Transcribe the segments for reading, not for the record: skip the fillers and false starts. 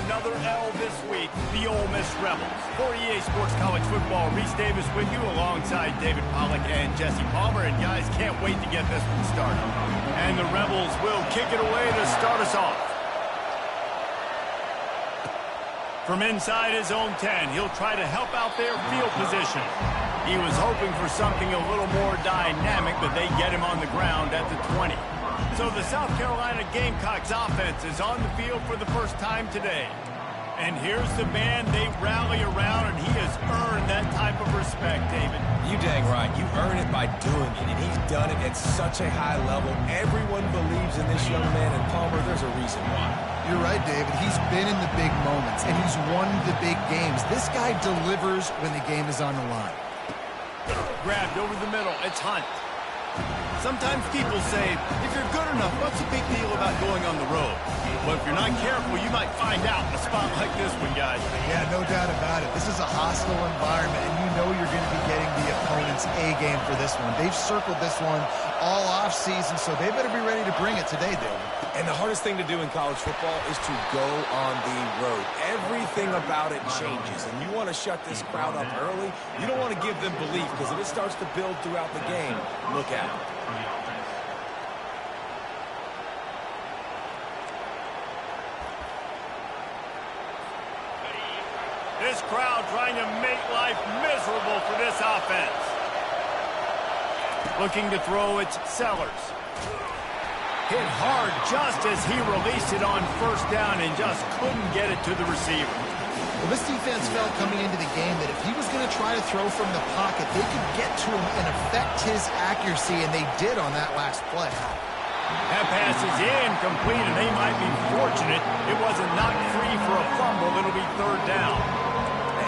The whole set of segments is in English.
another L this week, the Ole Miss Rebels. For EA Sports College Football, Reese Davis with you alongside David Pollack and Jesse Palmer. And guys, can't wait to get this one started. And the Rebels will kick it away to start us off. From inside his own 10, he'll try to help out their field position. He was hoping for something a little more dynamic, but they get him on the ground at the 20. So the South Carolina Gamecocks offense is on the field for the first time today. And here's the man they rally around, and he has earned that type of respect, David. You dang right. You earn it by doing it, and he's done it at such a high level. Everyone believes in this young man, and Palmer, there's a reason why. You're right, David. He's been in the big moments, and he's won the big games. This guy delivers when the game is on the line. Grabbed over the middle. It's Hunt. Sometimes people say, if you're good enough, what's the big deal about going on the road? But if you're not careful, you might find out in a spot like this one, guys. Yeah, no doubt about it. This is a hostile environment, and you know you're going to be getting the opponent's A game for this one. They've circled this one all off season, so they better be ready to bring it today, David. And the hardest thing to do in college football is to go on the road. Everything about it changes, and you want to shut this crowd up early. You don't want to give them belief, because if it starts to build throughout the game, look out. This crowd trying to make life miserable for this offense. Looking to throw, it's Sellers. Hit hard just as he released it on first down and just couldn't get it to the receiver. Well, this defense felt coming into the game that if he was going to try to throw from the pocket, they could get to him and affect his accuracy, and they did on that last play. That pass is incomplete, and they might be fortunate it wasn't knocked free for a fumble. It'll be third down.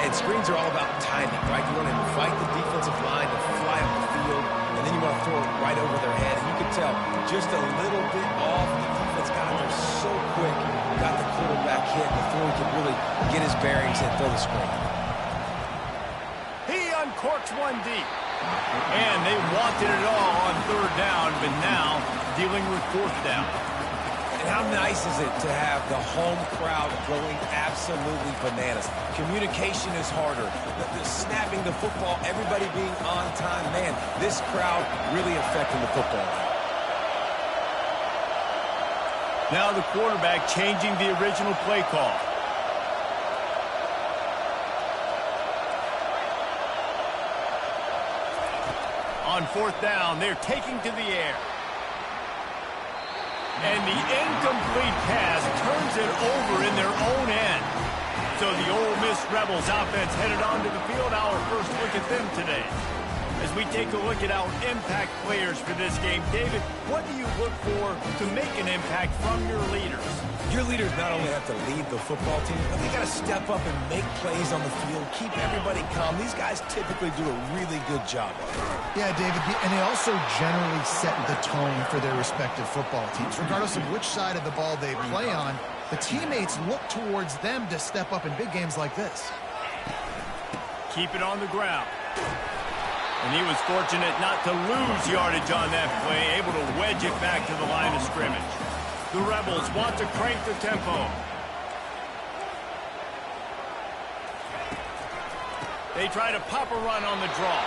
And screens are all about timing, right? You want to invite the defensive line to fly up the field, and then you want to throw it right over their head. And you can tell just a little bit off. The defense got there so quick, got the quarterback hit before he could really get his bearings and throw the screen. He uncorks one deep. And they wanted it all on third down, but now dealing with fourth down. And how nice is it to have the home crowd going absolutely bananas? Communication is harder. The snapping the football, everybody being on time. Man, this crowd really affecting the football. Now the quarterback changing the original play call. On fourth down, they're taking to the air. And the incomplete pass turns it over in their own end. So the Ole Miss Rebels offense headed onto the field. Our first look at them today. As we take a look at our impact players for this game, David, what do you look for to make an impact from your leaders? Your leaders not only have to lead the football team, but they got to step up and make plays on the field, keep everybody calm. These guys typically do a really good job of it. Yeah, David, and they also generally set the tone for their respective football teams. Regardless of which side of the ball they play on, the teammates look towards them to step up in big games like this. Keep it on the ground. And he was fortunate not to lose yardage on that play, able to wedge it back to the line of scrimmage. The Rebels want to crank the tempo. They try to pop a run on the draw.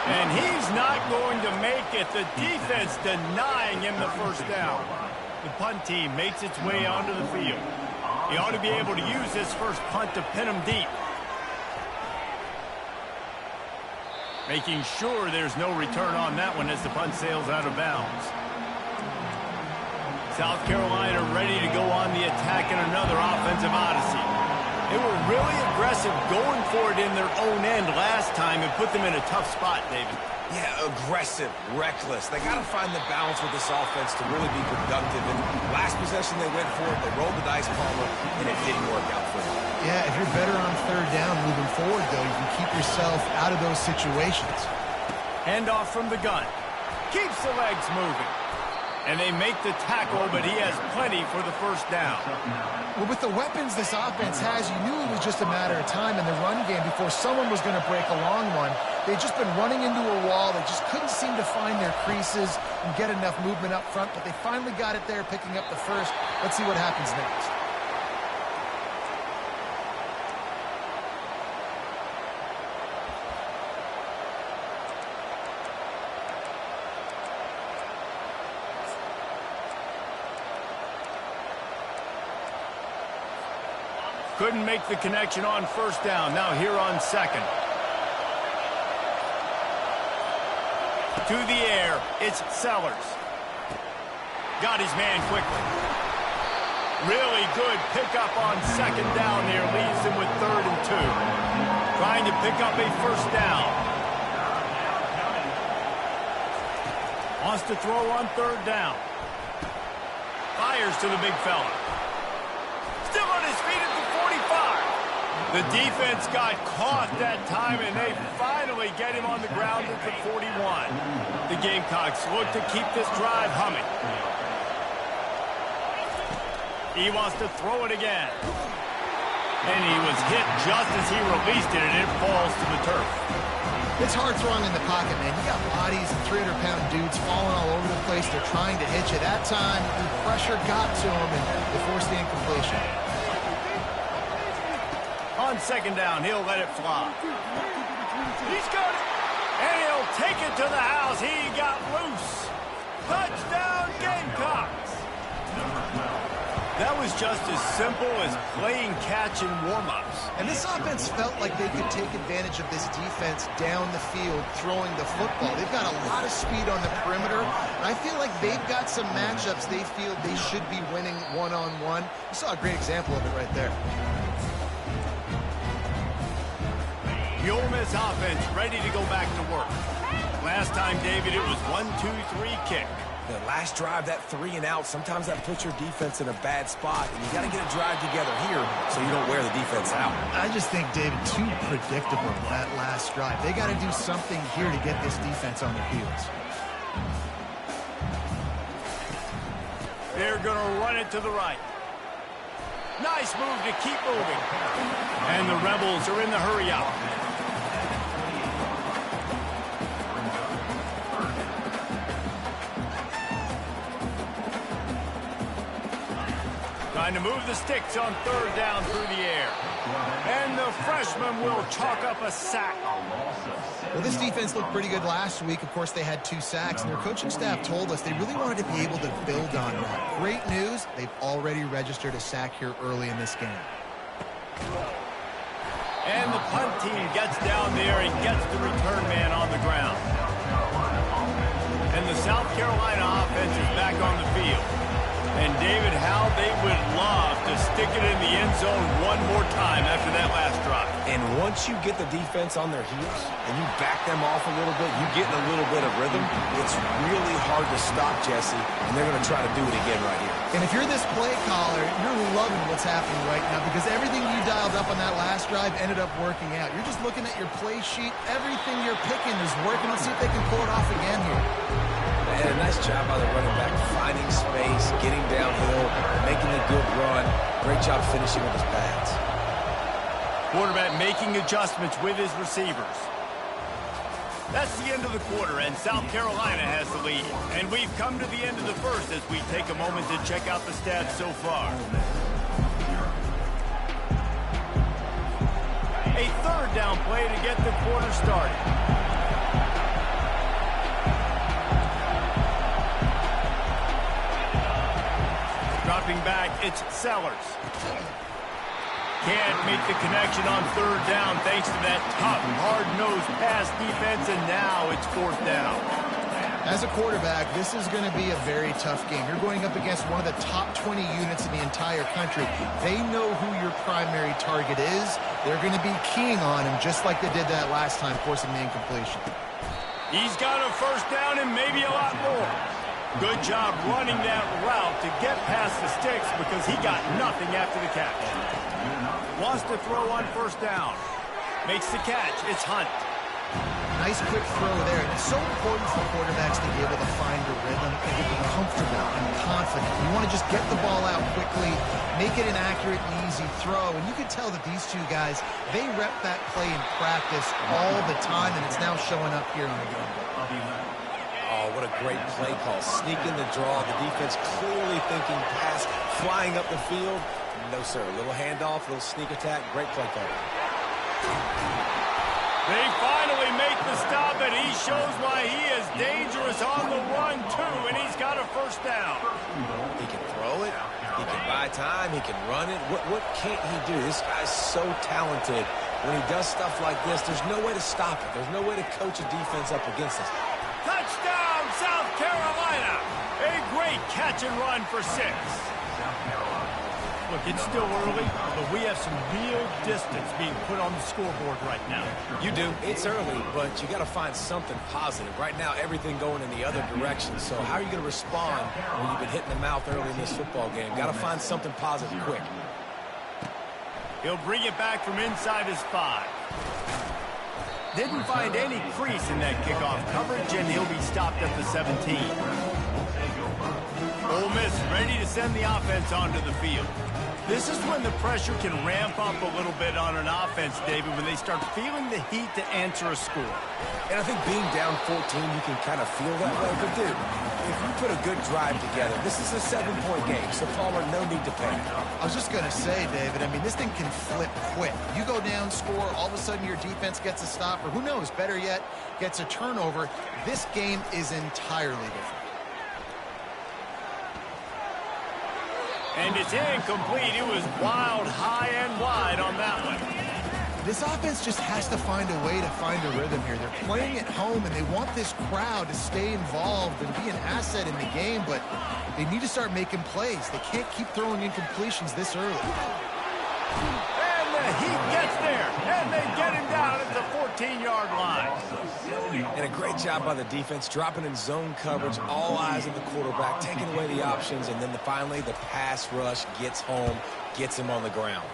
And he's not going to make it. The defense denying him the first down. The punt team makes its way onto the field. He ought to be able to use this first punt to pin him deep. Making sure there's no return on that one as the punt sails out of bounds. South Carolina ready to go on the attack in another offensive odyssey. They were really aggressive going for it in their own end last time and put them in a tough spot, David. Yeah, aggressive, reckless. They got to find the balance with this offense to really be productive. And last possession they went for it, they rolled the dice, Palmer, and it didn't work out for them. Yeah, if you're better on third down moving forward, though, you can keep yourself out of those situations. Handoff from the gun. Keeps the legs moving. And they make the tackle, but he has plenty for the first down. Well, with the weapons this offense has, you knew it was just a matter of time in the run game before someone was going to break a long one. They'd just been running into a wall. They just couldn't seem to find their creases and get enough movement up front, but they finally got it there, picking up the first. Let's see what happens next. Couldn't make the connection on first down. Now here on second. To the air, it's Sellers. Got his man quickly. Really good pickup on second down there. Leaves him with 3rd and 2. Trying to pick up a first down. Wants to throw on 3rd down. Fires to the big fella. Still on his feet at the 45. The defense got caught that time, and they finally get him on the ground at the 41. The Gamecocks look to keep this drive humming. He wants to throw it again. And he was hit just as he released it, and it falls to the turf. It's hard throwing in the pocket, man. You got bodies and 300-pound dudes falling all over the place. They're trying to hit you. That time, the pressure got to him, and they forced the incompletion. On second down, he'll let it fly. He's got it. And he'll take it to the house. He got loose. Touchdown, Gamecocks. That was just as simple as playing catch in warm-ups. And this offense felt like they could take advantage of this defense down the field throwing the football. They've got a lot of speed on the perimeter, and I feel like they've got some matchups they feel they should be winning one-on-one. You saw a great example of it right there. The Ole Miss offense ready to go back to work. Last time, David, it was 1-2-3 kick. The last drive, that 3 and out, sometimes that puts your defense in a bad spot, and you got to get a drive together here so you don't wear the defense out. I just think, David, too predictable that last drive. They got to do something here to get this defense on their heels. They're going to run it to the right. Nice move to keep moving. And the Rebels are in the hurry up. Trying to move the sticks on 3rd down through the air. And the freshman will chalk up a sack. Well, this defense looked pretty good last week. Of course, they had 2 sacks, and their coaching staff told us they really wanted to be able to build on that. Great news, they've already registered a sack here early in this game. And the punt team gets down there and gets the return man on the ground. And the South Carolina offense is back on the field. And, David, how they would love to stick it in the end zone one more time after that last drive. And once you get the defense on their heels and you back them off a little bit, you get in a little bit of rhythm, it's really hard to stop, Jesse, and they're going to try to do it again right here. And if you're this play caller, you're loving what's happening right now because everything you dialed up on that last drive ended up working out. You're just looking at your play sheet. Everything you're picking is working. Let's see if they can pull it off again here. And a nice job by the running back, finding space, getting downhill, making a good run. Great job finishing with his pads. Quarterback making adjustments with his receivers. That's the end of the quarter, and South Carolina has the lead. And we've come to the end of the first as we take a moment to check out the stats so far. A 3rd down play to get the quarter started. Dropping back, it's Sellers. Can't make the connection on 3rd down thanks to that tough, hard-nosed pass defense, and now it's 4th down. As a quarterback, this is going to be a very tough game. You're going up against one of the top 20 units in the entire country. They know who your primary target is. They're going to be keying on him just like they did that last time, forcing the incompletion. He's got a first down and maybe a lot more. Good job running that route to get past the sticks because he got nothing after the catch. Wants to throw on 1st down. Makes the catch. It's Hunt. Nice quick throw there. It's so important for quarterbacks to be able to find a rhythm and get comfortable and confident. You want to just get the ball out quickly, make it an accurate and easy throw. And you can tell that these 2 guys, they rep that play in practice all the time, and it's now showing up here on the game. Oh, what a great play call. Sneaking the draw. The defense clearly thinking pass, flying up the field. No, sir. A little handoff, a little sneak attack. Great play call. They finally make the stop, and he shows why he is dangerous on the run, too, and he's got a 1st down. He can throw it. He can buy time. He can run it. What can't he do? This guy's so talented. When he does stuff like this, there's no way to stop it. There's no way to coach a defense up against this. Touchdown, South Carolina! A great catch and run for 6. Look, it's still early, but we have some real distance being put on the scoreboard right now. You do. It's early, but you got to find something positive. Right now, everything going in the other direction. So how are you going to respond when you've been hit in the mouth early in this football game? Got to find something positive quick. He'll bring it back from inside his 5. Didn't find any crease in that kickoff coverage, and he'll be stopped at the 17. Ole Miss ready to send the offense onto the field. This is when the pressure can ramp up a little bit on an offense, David, when they start feeling the heat to answer a score. And I think being down 14, you can kind of feel that way. But, dude, if you put a good drive together, this is a 7-point game, so Palmer, no need to panic. I was just going to say, David, I mean, this thing can flip quick. You go down, score, all of a sudden your defense gets a stop, or who knows, better yet, gets a turnover. This game is entirely different. And it's incomplete. It was wild, high and wide on that one. This offense just has to find a way to find a rhythm here. They're playing at home, and they want this crowd to stay involved and be an asset in the game, but they need to start making plays. They can't keep throwing incompletions this early. And the heat gets there, and they get him down at the 14-yard line. And a great job by the defense, dropping in zone coverage, all eyes on the quarterback, taking away the options, and then finally the pass rush gets home, gets him on the ground.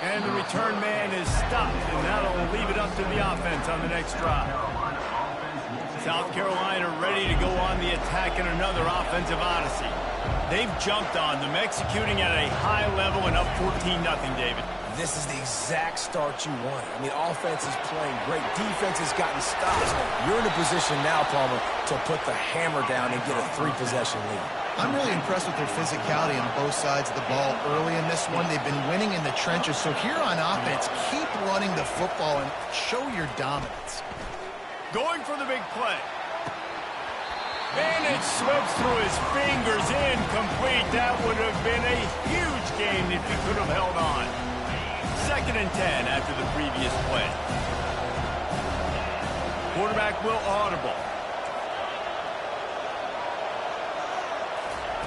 And the return man is stopped, and that'll leave it up to the offense on the next drive. South Carolina ready to go on the attack in another offensive odyssey. They've jumped on them, executing at a high level and up 14-0, David. This is the exact start you want. I mean, offense is playing great. Defense has gotten stops. You're in a position now, Palmer, to put the hammer down and get a 3-possession lead. I'm really impressed with their physicality on both sides of the ball early in this one. They've been winning in the trenches. So here on offense, keep running the football and show your dominance. Going for the big play. And it slips through his fingers, incomplete. That would have been a huge gain if he could have held on. 2nd and 10 after the previous play. Quarterback will audible.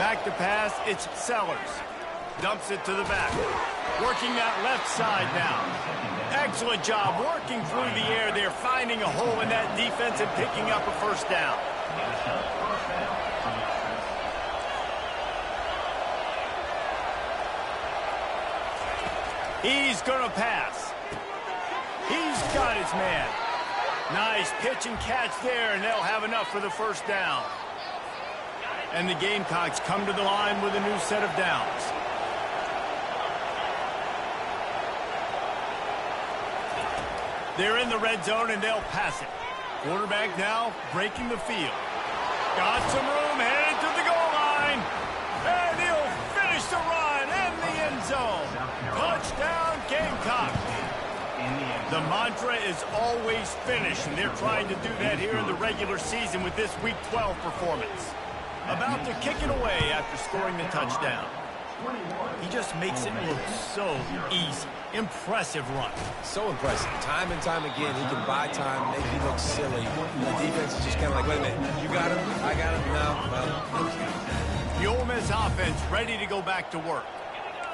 Back to pass, it's Sellers. Dumps it to the back. Working that left side now. Excellent job working through the air there, finding a hole in that defense and picking up a first down. He's going to pass. He's got his man. Nice pitch and catch there, and they'll have enough for the first down. And the Gamecocks come to the line with a new set of downs. They're in the red zone, and they'll pass it. Quarterback now breaking the field. Got some room, headed to the goal line. And he'll finish the run in the end zone. Touchdown, Gamecock. The mantra is always finish, and they're trying to do that here in the regular season with this Week 12 performance. About to kick it away after scoring the touchdown. He just makes it look so easy. Impressive run. So impressive. Time and time again, he can buy time, make you look silly. The defense is just kind of like, wait a minute, you got him? I got him? No. The Ole Miss offense ready to go back to work.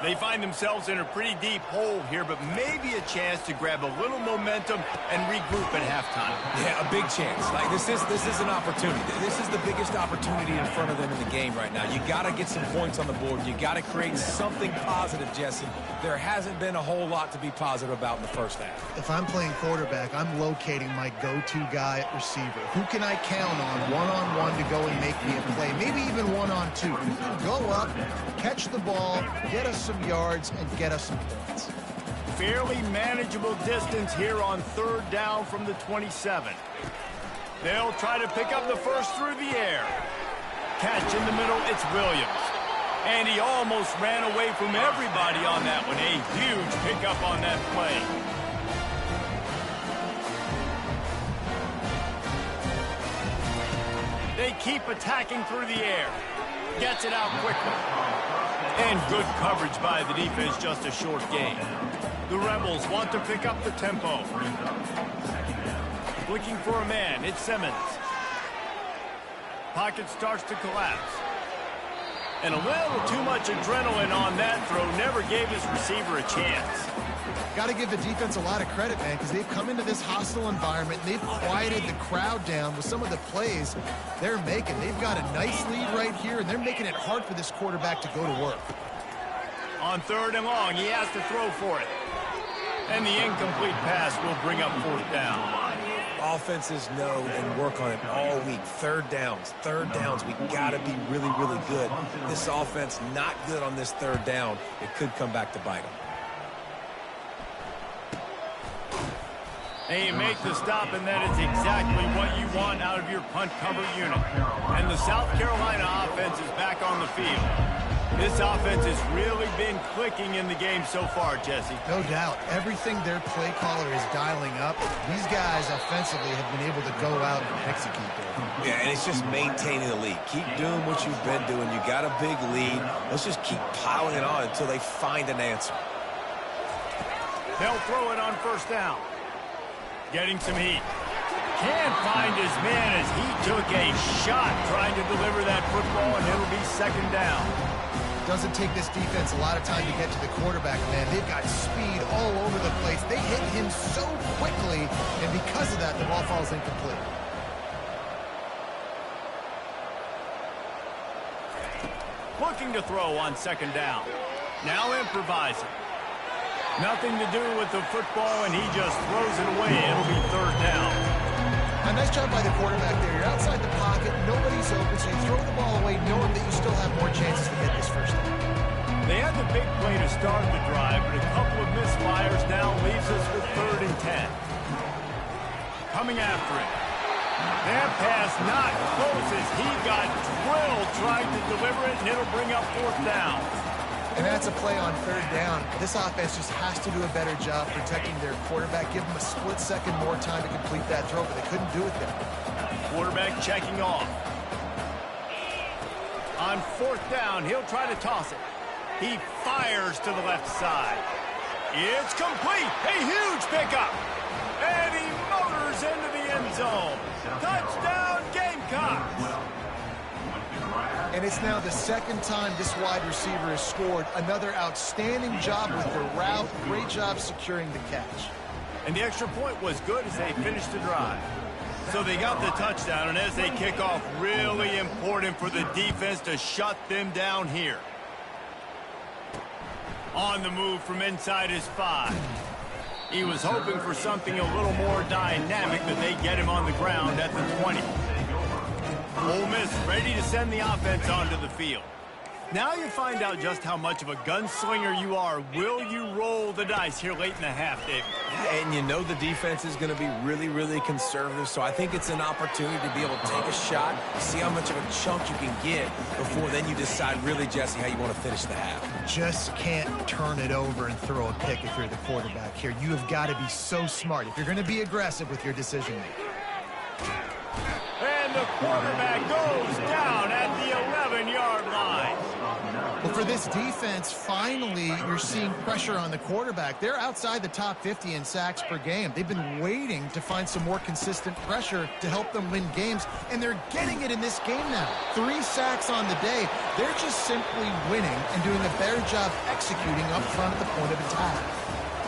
They find themselves in a pretty deep hole here, but maybe a chance to grab a little momentum and regroup at halftime. Yeah, a big chance. Like this is an opportunity. This is the biggest opportunity in front of them in the game right now. You got to get some points on the board. You got to create something positive, Jesse. There hasn't been a whole lot to be positive about in the first half. If I'm playing quarterback, I'm locating my go-to guy at receiver. Who can I count on one-on-one to go and make me a play? Maybe even one-on-two. Go up, catch the ball, get us some yards, and get us some points. Fairly manageable distance here on 3rd down from the 27. They'll try to pick up the first through the air. Catch in the middle, it's Williams. And he almost ran away from everybody on that one. A huge pickup on that play. They keep attacking through the air. Gets it out quickly. And good coverage by the defense, just a short gain. The Rebels want to pick up the tempo. Looking for a man, it's Simmons. Pocket starts to collapse. And a little too much adrenaline on that throw never gave his receiver a chance. Got to give the defense a lot of credit, man, because they've come into this hostile environment and they've quieted the crowd down with some of the plays they're making. They've got a nice lead right here, and they're making it hard for this quarterback to go to work. On 3rd and long, he has to throw for it. And the incomplete pass will bring up 4th down. Offenses know and work on it all week. Third downs, we got to be really, really good. This offense not good on this 3rd down. It could come back to bite them. And you make the stop, and that is exactly what you want out of your punt cover unit. And the South Carolina offense is back on the field. This offense has really been clicking in the game so far, Jesse. No doubt. Everything their play caller is dialing up, these guys offensively have been able to go out and execute there. Yeah, and it's just maintaining the lead. Keep doing what you've been doing. You got a big lead. Let's just keep piling it on until they find an answer. They'll throw it on 1st down. Getting some heat. Can't find his man as he took a shot trying to deliver that football, and it'll be 2nd down. Doesn't take this defense a lot of time to get to the quarterback, man. They've got speed all over the place. They hit him so quickly, and because of that, the ball falls incomplete. Looking to throw on 2nd down. Now improvising. Nothing to do with the football, and he just throws it away. It'll be 3rd down. A nice job by the quarterback there. You're outside the pocket, nobody's open, so you throw the ball away knowing that you still have more chances to get this 1st down. They had the big play to start the drive, but a couple of misfires now leaves us with 3rd and 10. Coming after it. That pass not close as he got drilled trying to deliver it, and it'll bring up 4th down. And that's a play on 3rd down. This offense just has to do a better job protecting their quarterback. Give them a split second more time to complete that throw, but they couldn't do it there. Quarterback checking off. On 4th down, he'll try to toss it. He fires to the left side. It's complete. A huge pickup. And he motors into the end zone. Touchdown, Gamecocks. And it's now the 2nd time this wide receiver has scored. Another outstanding job with the route. Great job securing the catch. And the extra point was good as they finished the drive. So they got the touchdown, and as they kick off, really important for the defense to shut them down here. On the move from inside his 5. He was hoping for something a little more dynamic, but they get him on the ground at the 20. Ole Miss ready to send the offense onto the field. Now you find out just how much of a gunslinger you are. Will you roll the dice here late in the half, David? And you know the defense is going to be really, really conservative, so I think it's an opportunity to be able to take a shot, see how much of a chunk you can get before then you decide really, Jesse, how you want to finish the half. Just can't turn it over and throw a pick if you're the quarterback here. You have got to be so smart if you're going to be aggressive with your decision making. And the quarterback goes down at the 11-yard line. Well, for this defense, finally, you're seeing pressure on the quarterback. They're outside the top 50 in sacks per game. They've been waiting to find some more consistent pressure to help them win games, and they're getting it in this game now. 3 sacks on the day. They're just simply winning and doing a better job executing up front at the point of attack.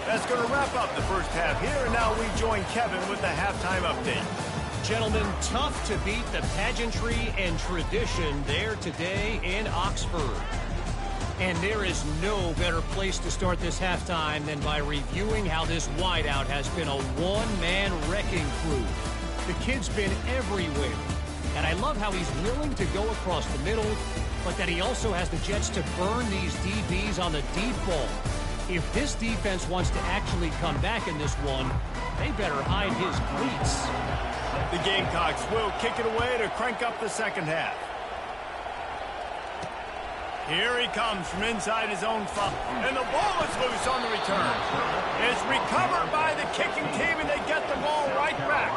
That's going to wrap up the first half here, and now we join Kevin with the halftime update. Gentlemen, tough to beat the pageantry and tradition there today in Oxford. And there is no better place to start this halftime than by reviewing how this wideout has been a one-man wrecking crew. The kid's been everywhere. And I love how he's willing to go across the middle, but that he also has the jets to burn these DBs on the deep ball. If this defense wants to actually come back in this one, they better hide his cleats. The Gamecocks will kick it away to crank up the second half. Here he comes from inside his own 5. And the ball is loose on the return. It's recovered by the kicking team, and they get the ball right back.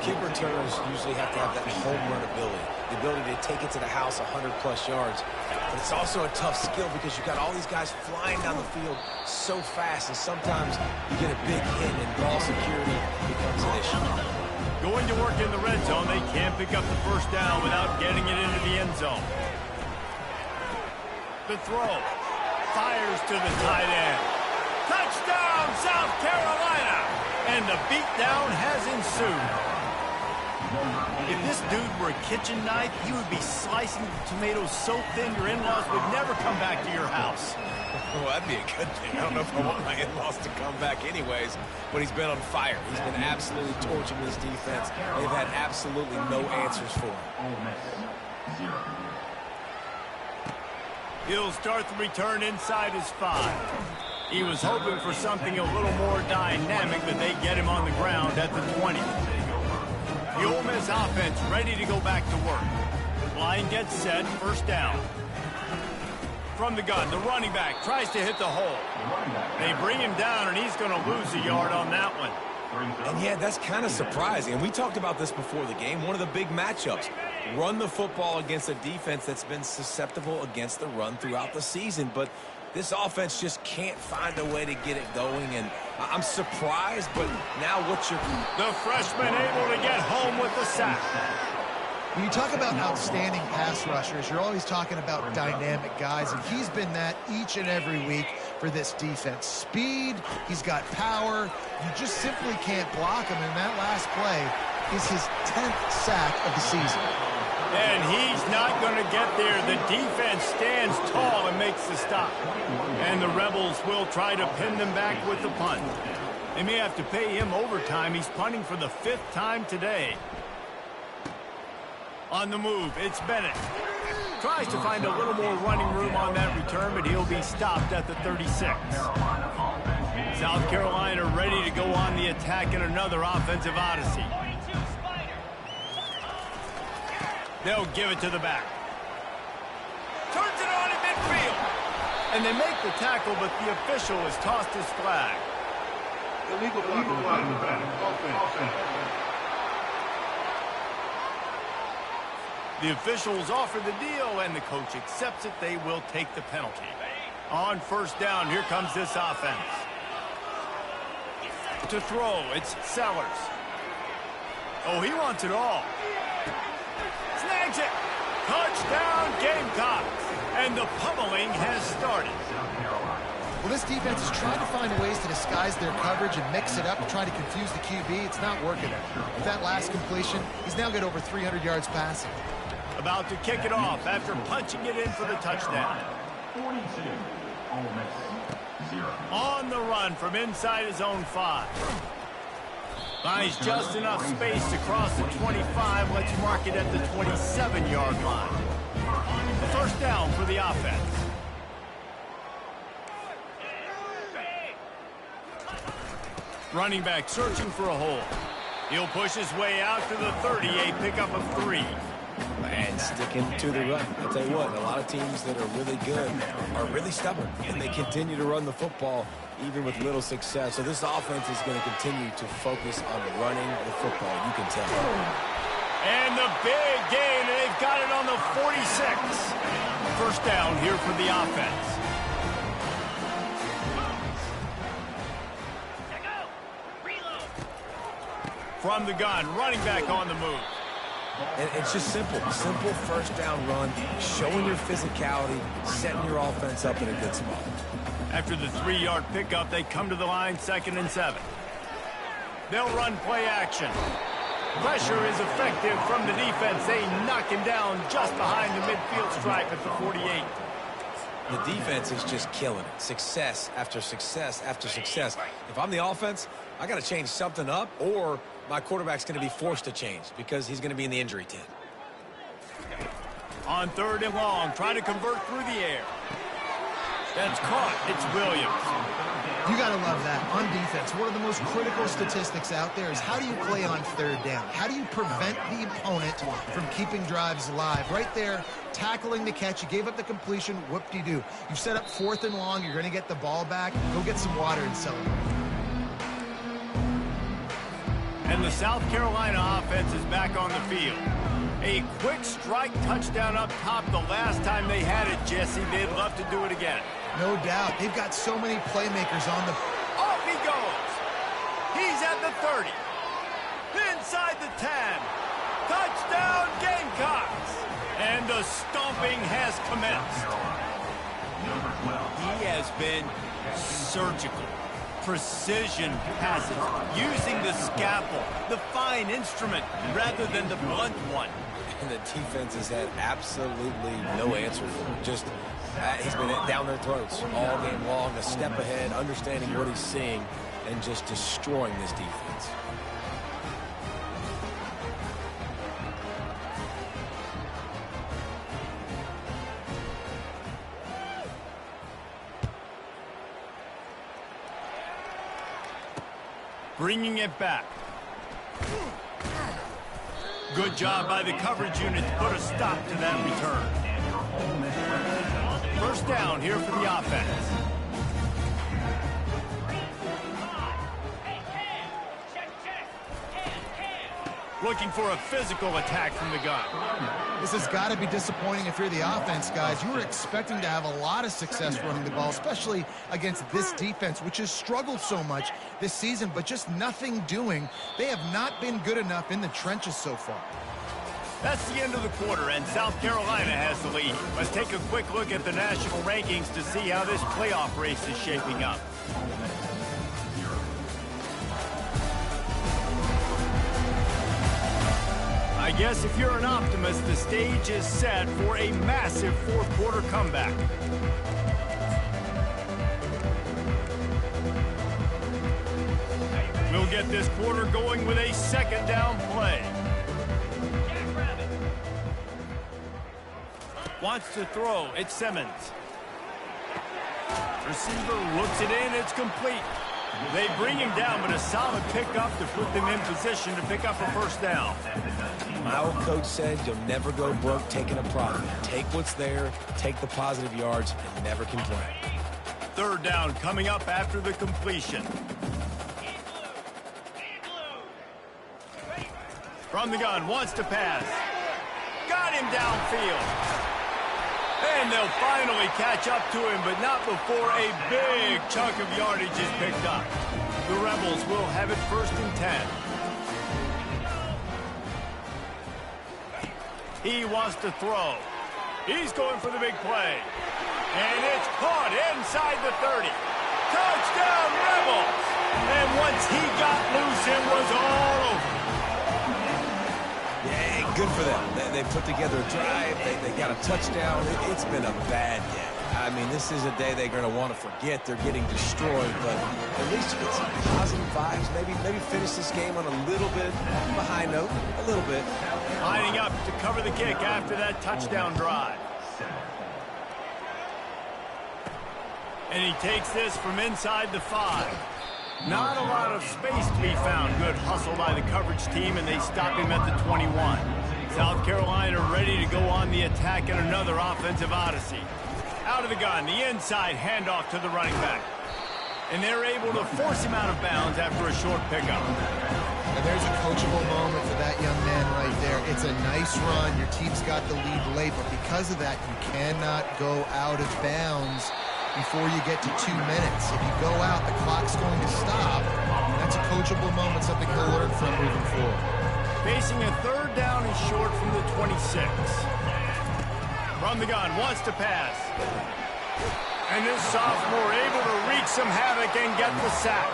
Kick returners usually have to have that home run ability. the ability to take it to the house 100-plus yards. But it's also a tough skill because you've got all these guys flying down the field so fast, and sometimes you get a big hit and ball security becomes an issue. Going to work in the red zone, they can't pick up the first down without getting it into the end zone. The throw. Fires to the tight end. Touchdown, South Carolina! And the beatdown has ensued. If this dude were a kitchen knife, he would be slicing the tomatoes so thin your in-laws would never come back to your house. Well, that'd be a good thing. I don't know if I want my in-laws to come back anyways, but he's been on fire. He's been absolutely torching this defense. They've had absolutely no answers for him. He'll start the return inside his 5. He was hoping for something a little more dynamic, but they get him on the ground at the 20. The Ole Miss offense ready to go back to work. Line gets set, first down. From the gun, the running back tries to hit the hole. They bring him down, and he's going to lose a yard on that one. And yeah, that's kind of surprising. And we talked about this before the game. One of the big matchups. Run the football against a defense that's been susceptible against the run throughout the season. But this offense just can't find a way to get it going. And I'm surprised, but now what's your... The freshman able to get home with the sack. When you talk about outstanding pass rushers, you're always talking about dynamic guys, and he's been that each and every week for this defense. Speed, he's got power. You just simply can't block him, and that last play is his 10th sack of the season. And he's not going to get there. The defense stands tall and makes the stop. And the Rebels will try to pin them back with the punt. They may have to pay him overtime. He's punting for the 5th time today. On the move, it's Bennett. Tries to find a little more running room on that return, but he'll be stopped at the 36. South Carolina ready to go on the attack in another offensive odyssey. They'll give it to the back. Turns it on in midfield. And they make the tackle, but the official has tossed his flag. Illegal flag in the back. Offense. The officials offer the deal, and the coach accepts it. They will take the penalty. On first down, here comes this offense. To throw, it's Sellers. Oh, he wants it all. Snags it. Touchdown, Gamecocks. And the pummeling has started. Well, this defense is trying to find ways to disguise their coverage and mix it up, trying to confuse the QB. It's not working. With that last completion, he's now got over 300 yards passing. About to kick it off after punching it in for the touchdown. 42, Ole Miss, 0. On the run from inside his own 5. Finds just enough space to cross the 25. Let's mark it at the 27-yard line. First down for the offense. Running back searching for a hole. He'll push his way out to the 30, a pickup of 3. And sticking to the run. I'll tell you what, a lot of teams that are really good are really stubborn, and they continue to run the football even with little success. So this offense is going to continue to focus on running the football. You can tell. And the big gain, and they've got it on the 46. First down here for the offense. From the gun, running back on the move. And it's just simple first down run, showing your physicality, setting your offense up in a good spot. After the 3-yard pickup, they come to the line, 2nd and 7. They'll run play action. Pressure is effective from the defense. They knock him down just behind the midfield stripe at the 48. The defense is just killing it. Success after success after success. If I'm the offense, I got to change something up, or my quarterback's going to be forced to change because he's going to be in the injury tent. On 3rd and long, trying to convert through the air. That's caught. It's Williams. You got to love that. On defense, one of the most critical statistics out there is how do you play on 3rd down? How do you prevent the opponent from keeping drives alive? Right there, tackling the catch. You gave up the completion. Whoop-de-doo. You've set up 4th and long. You're going to get the ball back. Go get some water and celebrate. And the South Carolina offense is back on the field. A quick strike touchdown up top the last time they had it, Jesse. They'd love to do it again. No doubt. They've got so many playmakers on the... Off he goes. He's at the 30. Inside the 10. Touchdown, Gamecocks. And the stomping has commenced. He has been surgical. Precision passes, using the scalpel, the fine instrument, rather than the blunt one. And the defense has had absolutely no answer for him. Just, he's been down their throats all game long, a step ahead, understanding what he's seeing, and just destroying this defense. Bringing it back. Good job by the coverage unit to put a stop to that return. First down here for the offense. Looking for a physical attack from the gun. This has got to be disappointing if you're the offense, guys. You were expecting to have a lot of success running the ball, especially against this defense, which has struggled so much this season, but just nothing doing. They have not been good enough in the trenches so far. That's the end of the quarter, and South Carolina has the lead. Let's take a quick look at the national rankings to see how this playoff race is shaping up. I guess if you're an optimist, the stage is set for a massive fourth quarter comeback. We'll get this quarter going with a second down play. Wants to throw. It's Simmons. Receiver looks it in. It's complete. They bring him down, but a solid pickup to put them in position to pick up a first down. My old coach said you'll never go broke taking a profit. Take what's there, take the positive yards, and never complain. Third down coming up after the completion. From the gun, wants to pass. Got him downfield. And they'll finally catch up to him, but not before a big chunk of yardage is picked up. The Rebels will have it 1st and 10. He wants to throw. He's going for the big play. And it's caught inside the 30. Touchdown, Rebels! And once he got loose, it was all over. Yeah, good for them. They put together a drive. They got a touchdown. It's been a bad day. I mean, this is a day they're going to want to forget. They're getting destroyed, but at least you get some positive vibes. Maybe finish this game on a little bit of a high note, a little bit. Lining up to cover the kick after that touchdown drive. And he takes this from inside the 5. Not a lot of space to be found. Good hustle by the coverage team, and they stop him at the 21. South Carolina ready to go on the attack in another offensive odyssey. Out of the gun, the inside handoff to the running back. And they're able to force him out of bounds after a short pickup. And there's a coachable moment for that young man right there. It's a nice run. Your team's got the lead late, but because of that, you cannot go out of bounds before you get to 2 minutes. If you go out, the clock's going to stop. And that's a coachable moment, something he'll learn from moving forward. Facing a third down and short from the 26. From the gun, wants to pass. And this sophomore able to wreak some havoc and get the sack.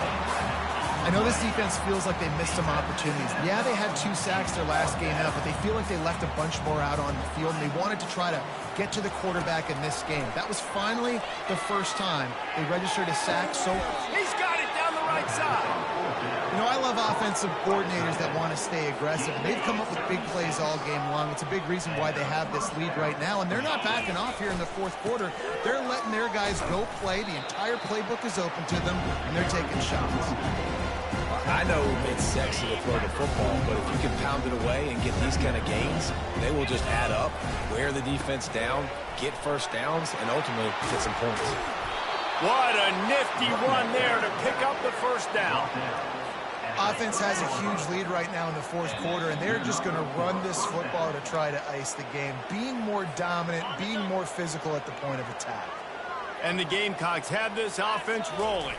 I know this defense feels like they missed some opportunities. Yeah, they had 2 sacks their last game out, but they feel like they left a bunch more out on the field, and they wanted to try to get to the quarterback in this game. That was finally the first time they registered a sack. So he's got it down the right side. You know, I love offensive coordinators that want to stay aggressive, and they've come up with big plays all game long. It's a big reason why they have this lead right now, and they're not backing off here in the fourth quarter. They're letting their guys go play. The entire playbook is open to them, and they're taking shots. I know it's sexy to throw the football, but if you can pound it away and get these kind of gains, they will just add up, wear the defense down, get first downs, and ultimately get some points. What a nifty run there to pick up the first down. Offense has a huge lead right now in the fourth quarter, and they're just going to run this football to try to ice the game, being more dominant, being more physical at the point of attack. And the Gamecocks have this offense rolling.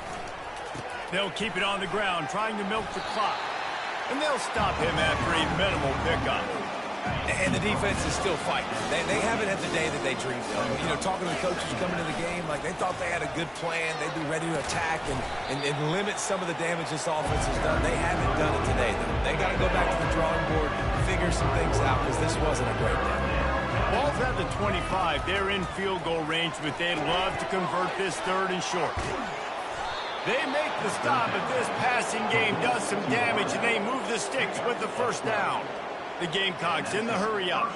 They'll keep it on the ground, trying to milk the clock. And they'll stop him after a minimal pickup. And the defense is still fighting. They haven't had the day that they dreamed of. You know, talking to the coaches coming into the game, like they thought they had a good plan. They'd be ready to attack and limit some of the damage this offense has done. They haven't done it today, though. They got to go back to the drawing board, figure some things out, because this wasn't a great day. Ball's at the 25. They're in field goal range, but they'd love to convert this third and short. They make the stop, but this passing game does some damage, and they move the sticks with the first down. The Gamecocks in the hurry-up.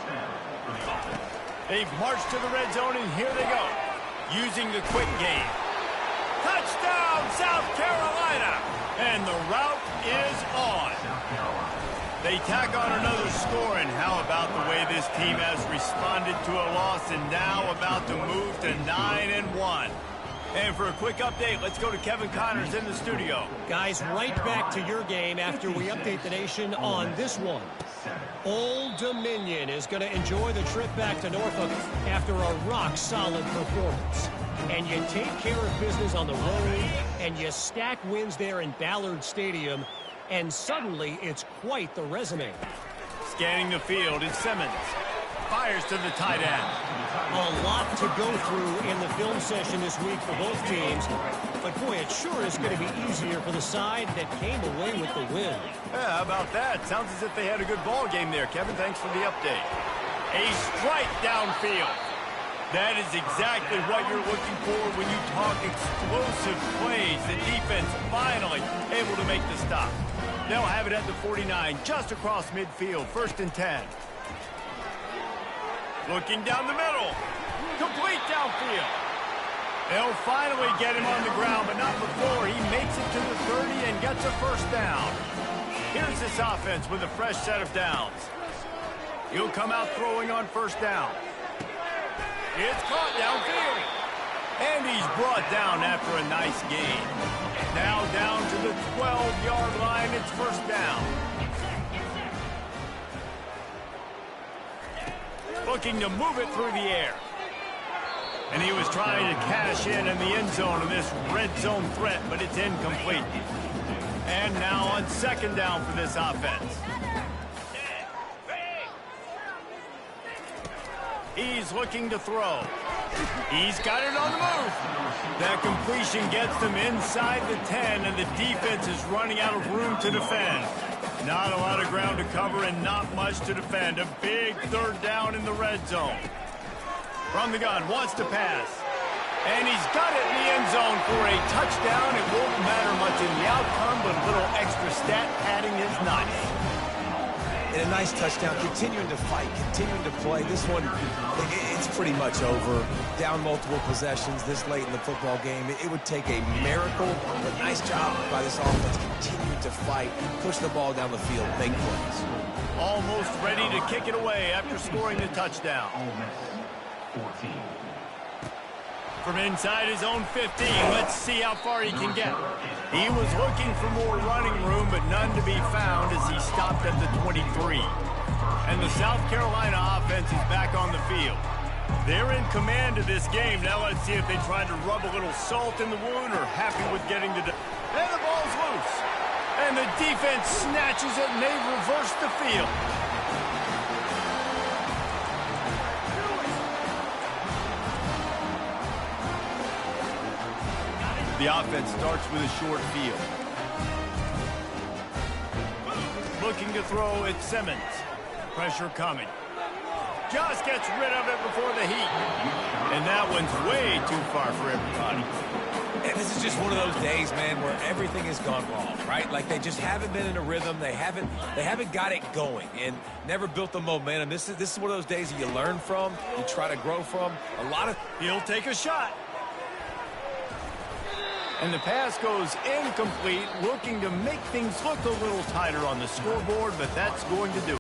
They've marched to the red zone, and here they go, using the quick game. Touchdown, South Carolina! And the route is on. They tack on another score, and how about the way this team has responded to a loss and now about to move to 9-1. And for a quick update, let's go to Kevin Connors in the studio. Guys, right back to your game after we update the nation on this one. Old Dominion is going to enjoy the trip back to Norfolk after a rock-solid performance. And you take care of business on the road, and you stack wins there in Ballard Stadium, and suddenly it's quite the resume. Scanning the field is Simmons. Fires to the tight end. A lot to go through in the film session this week for both teams. But, boy, it sure is going to be easier for the side that came away with the win. Yeah, how about that? Sounds as if they had a good ball game there, Kevin. Thanks for the update. A strike downfield. That is exactly what you're looking for when you talk explosive plays. The defense finally able to make the stop. They'll have it at the 49, just across midfield, 1st and 10. Looking down the middle. Complete downfield. They'll finally get him on the ground, but not before he makes it to the 30 and gets a first down. Here's this offense with a fresh set of downs. He'll come out throwing on first down. It's caught downfield. And he's brought down after a nice gain. Now down to the 12-yard line. It's first down. Looking to move it through the air. And he was trying to cash in the end zone in this red zone threat, but it's incomplete. And now on 2nd down for this offense. He's looking to throw. He's got it on the move. That completion gets them inside the 10, and the defense is running out of room to defend. Not a lot of ground to cover and not much to defend. A big 3rd down in the red zone. From the gun, wants to pass. And he's got it in the end zone for a touchdown. It won't matter much in the outcome, but a little extra stat padding is nice. And a nice touchdown, continuing to fight, continuing to play. This one, it's pretty much over. Down multiple possessions this late in the football game. It would take a miracle, but nice job by this offense, continuing to fight, push the ball down the field, make plays. Almost ready to kick it away after scoring the touchdown. 14. From inside his own 15, let's see how far he can get. He was looking for more running room, but none to be found as he stopped at the 23. And the South Carolina offense is back on the field. They're in command of this game. Now let's see if they try to rub a little salt in the wound or happy with getting the... And the ball's loose. And the defense snatches it, and they reverse the field. The offense starts with a short field. Looking to throw, it's Simmons. Pressure coming. Just gets rid of it before the heat. And that one's way too far for everybody. And this is just one of those days, man, where everything has gone wrong, right? Like they just haven't been in a rhythm. They haven't got it going and never built the momentum. This is one of those days that you learn from, you try to grow from. He'll take a shot. And the pass goes incomplete, looking to make things look a little tighter on the scoreboard, but that's going to do it.